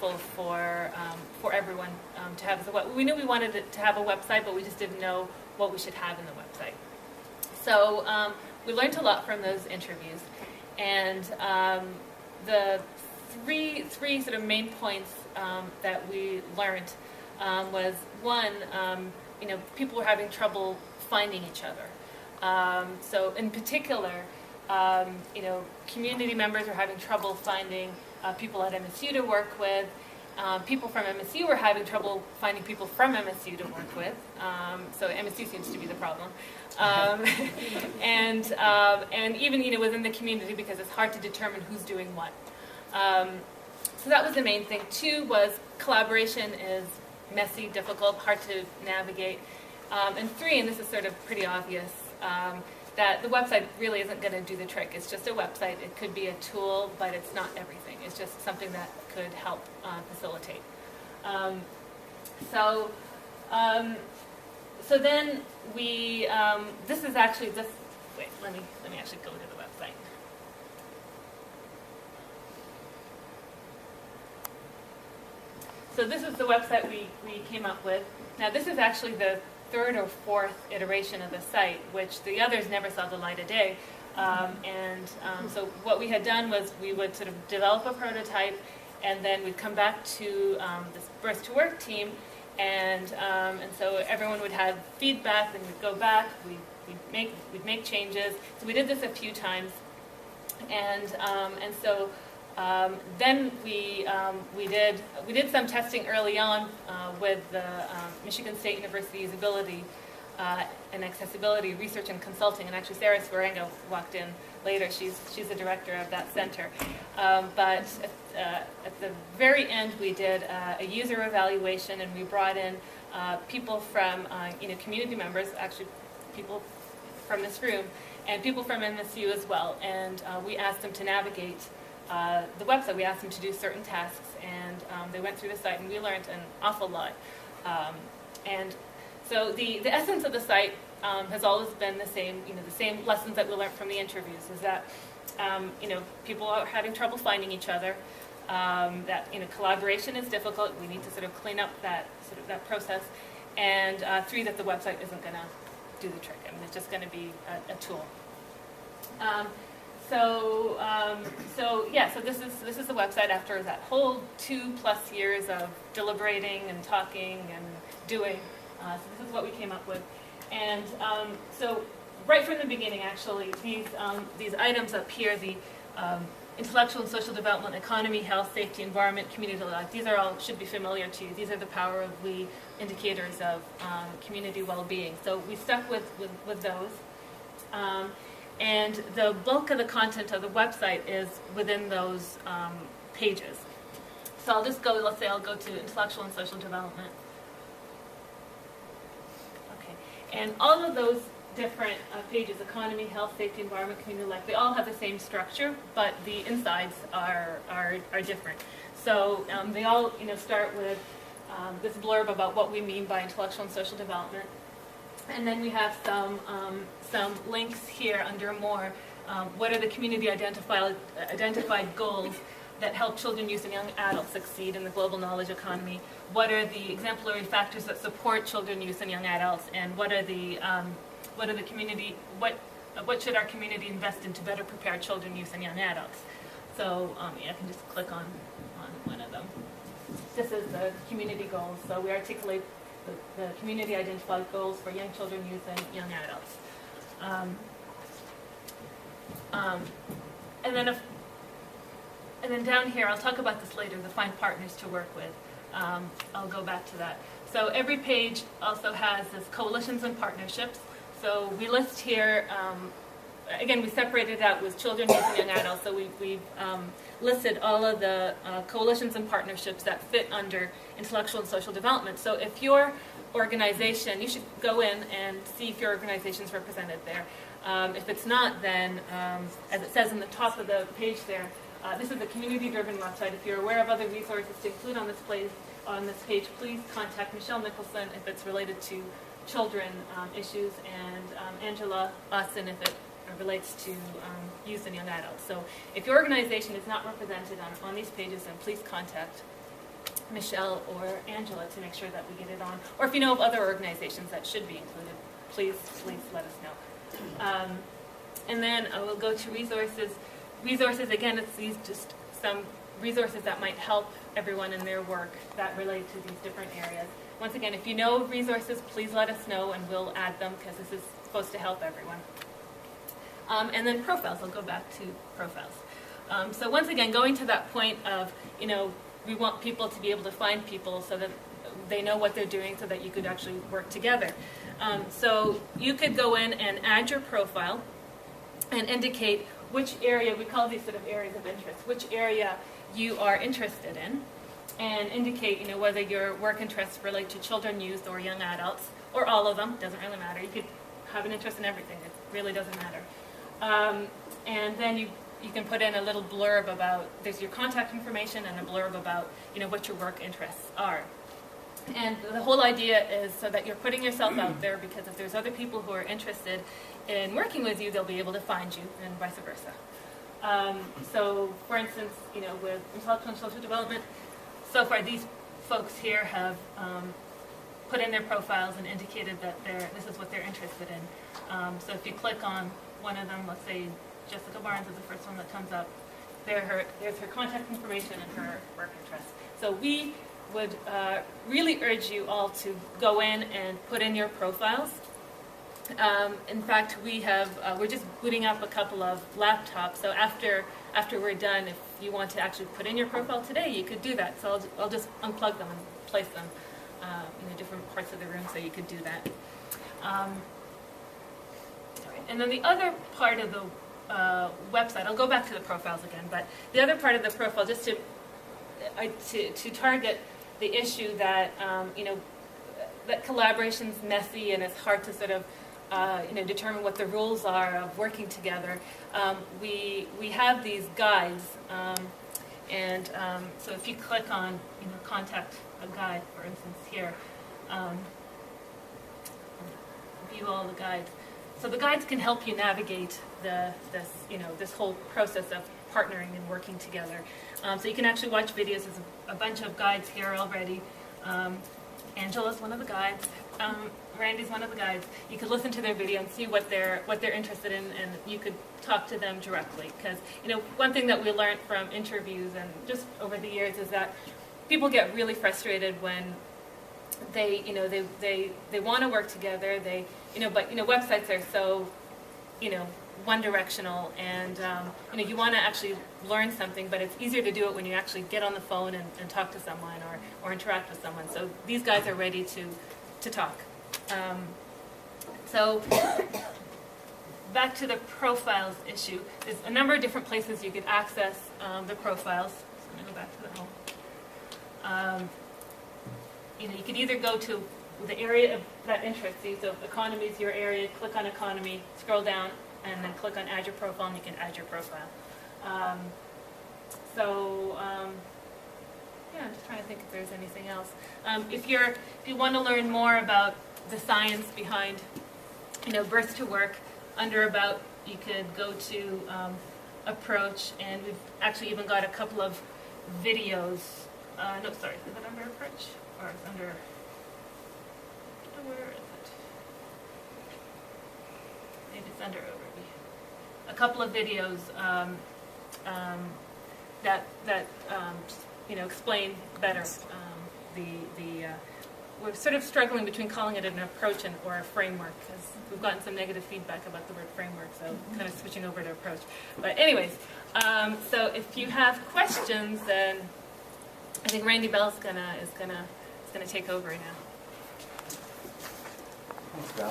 useful for everyone to have. We knew we wanted it to have a website, but we just didn't know what we should have in the website. So we learned a lot from those interviews, and the three sort of main points that we learned was one, people were having trouble finding each other. So in particular, community members were having trouble finding people at MSU to work with. People from MSU were having trouble finding people from MSU to work with. So MSU seems to be the problem. And even within the community, because it's hard to determine who's doing what. So that was the main thing. Two was collaboration is messy, difficult, hard to navigate. And three, and this is sort of pretty obvious, that the website really isn't going to do the trick. It's just a website. It could be a tool, but it's not everything. It's just something that could help facilitate. So then we, this is actually this, wait, let me actually go to the website. So this is the website we came up with. Now this is actually the third or fourth iteration of the site, which the others never saw the light of day. So what we had done was we would sort of develop a prototype, and then we'd come back to this Birth to Work team, and so everyone would have feedback, then we'd go back, we'd make changes. So we did this a few times, and so then we did some testing early on with the Michigan State University Usability and Accessibility Research and Consulting, and actually Sarah Swarenga walked in later. She's the director of that center. But at the very end, we did a user evaluation, and we brought in people from community members, actually people from this room, and people from MSU as well, and we asked them to navigate the website. We asked them to do certain tasks, and they went through the site, and we learned an awful lot. And so the essence of the site has always been the same. The same lessons that we learned from the interviews is that people are having trouble finding each other. That collaboration is difficult. We need to sort of clean up that process. And three, that the website isn't going to do the trick. I mean, it's just going to be a tool. So this is the website after that whole 2+ years of deliberating and talking and doing. So this is what we came up with. And so right from the beginning, actually, these items up here, the intellectual and social development, economy, health, safety, environment, community life, these are all should be familiar to you. These are the power of we indicators of community well-being. So we stuck with those. And the bulk of the content of the website is within those pages. So I'll just go, let's say I'll go to intellectual and social development. Okay, and all of those different pages, economy, health, safety, environment, community life, they all have the same structure, but the insides are different. So they all start with this blurb about what we mean by intellectual and social development. And then we have some links here under more. What are the community identified goals that help children, youth, and young adults succeed in the global knowledge economy? What are the exemplary factors that support children, youth, and young adults? And what should our community invest in to better prepare children, youth, and young adults? So I can just click on one of them. This is the community goals. So we articulate the community identified goals for young children, youth, and young adults. And then down here, I'll talk about this later, the find partners to work with. I'll go back to that. So every page also has this coalitions and partnerships. So we list here, again, we separated out with children, youth, and young adults. So we've listed all of the coalitions and partnerships that fit under intellectual and social development. So if your organization, you should go in and see if your organization is represented there. If it's not, then, as it says in the top of the page there, this is a community-driven website. If you're aware of other resources to include on this page, please contact Michelle Nicholson if it's related to children issues, and Angela Austin if it relates to youth and young adults. So if your organization is not represented on these pages, then please contact Michelle or Angela to make sure that we get it on. Or if you know of other organizations that should be included, please let us know. And then I will go to resources. Resources, again, it's these just some resources that might help everyone in their work that relate to these different areas. Once again, if you know of resources, please let us know and we'll add them because this is supposed to help everyone. And then profiles, I'll go back to profiles. So once again, going to that point of, we want people to be able to find people so that they know what they're doing so that you could actually work together. So you could go in and add your profile and indicate which area, we call these sort of areas of interest, which area you are interested in, and indicate, whether your work interests relate to children, youth, or young adults, or all of them, doesn't really matter. You could have an interest in everything, it really doesn't matter. And then you can put in a little blurb about, there's your contact information and a blurb about, what your work interests are. And the whole idea is so that you're putting yourself out there, because if there's other people who are interested in working with you, they'll be able to find you, and vice versa. So, for instance, with intellectual and social development, so far these folks here have put in their profiles and indicated that this is what they're interested in. So if you click on one of them, let's say Jessica Barnes is the first one that comes up, there's her contact information and her work interests. So we would really urge you all to go in and put in your profiles. In fact, we're just booting up a couple of laptops. So after we're done, if you want to actually put in your profile today, you could do that. So I'll just unplug them and place them in different parts of the room so you could do that. And then the other part of the website, I'll go back to the profiles again, but the other part of the profile, just to target the issue that that collaboration's messy and it's hard to sort of determine what the rules are of working together. We have these guides, and so if you click on contact a guide, for instance here, view all the guides. So the guides can help you navigate this whole process of partnering and working together. So you can actually watch videos. There's a bunch of guides here already. Angela's one of the guides. Randy's one of the guides. You could listen to their video and see what they're interested in, and you could talk to them directly. Because one thing that we learned from interviews and just over the years is that people get really frustrated when they want to work together. But websites are so one directional, and you want to actually learn something, but it's easier to do it when you actually get on the phone and talk to someone or interact with someone. So these guys are ready to talk. So back to the profiles issue. There's a number of different places you could access the profiles. So I'm going to go back to the home. You could either go to the area that interests you. So economy is your area. Click on economy, scroll down, and then click on add your profile, and you can add your profile. Yeah, I'm just trying to think if there's anything else. If you want to learn more about the science behind, birth to work, under about, you could go to approach, and we've actually even got a couple of videos. No, sorry, is it under approach or it's under? Where is it? Maybe it's under overview. A couple of videos that explain better we're sort of struggling between calling it an approach or a framework, because we've gotten some negative feedback about the word framework, so kind of switching over to approach. But anyways, so if you have questions, then I think Randy Bell is gonna take over now. Thanks, Val.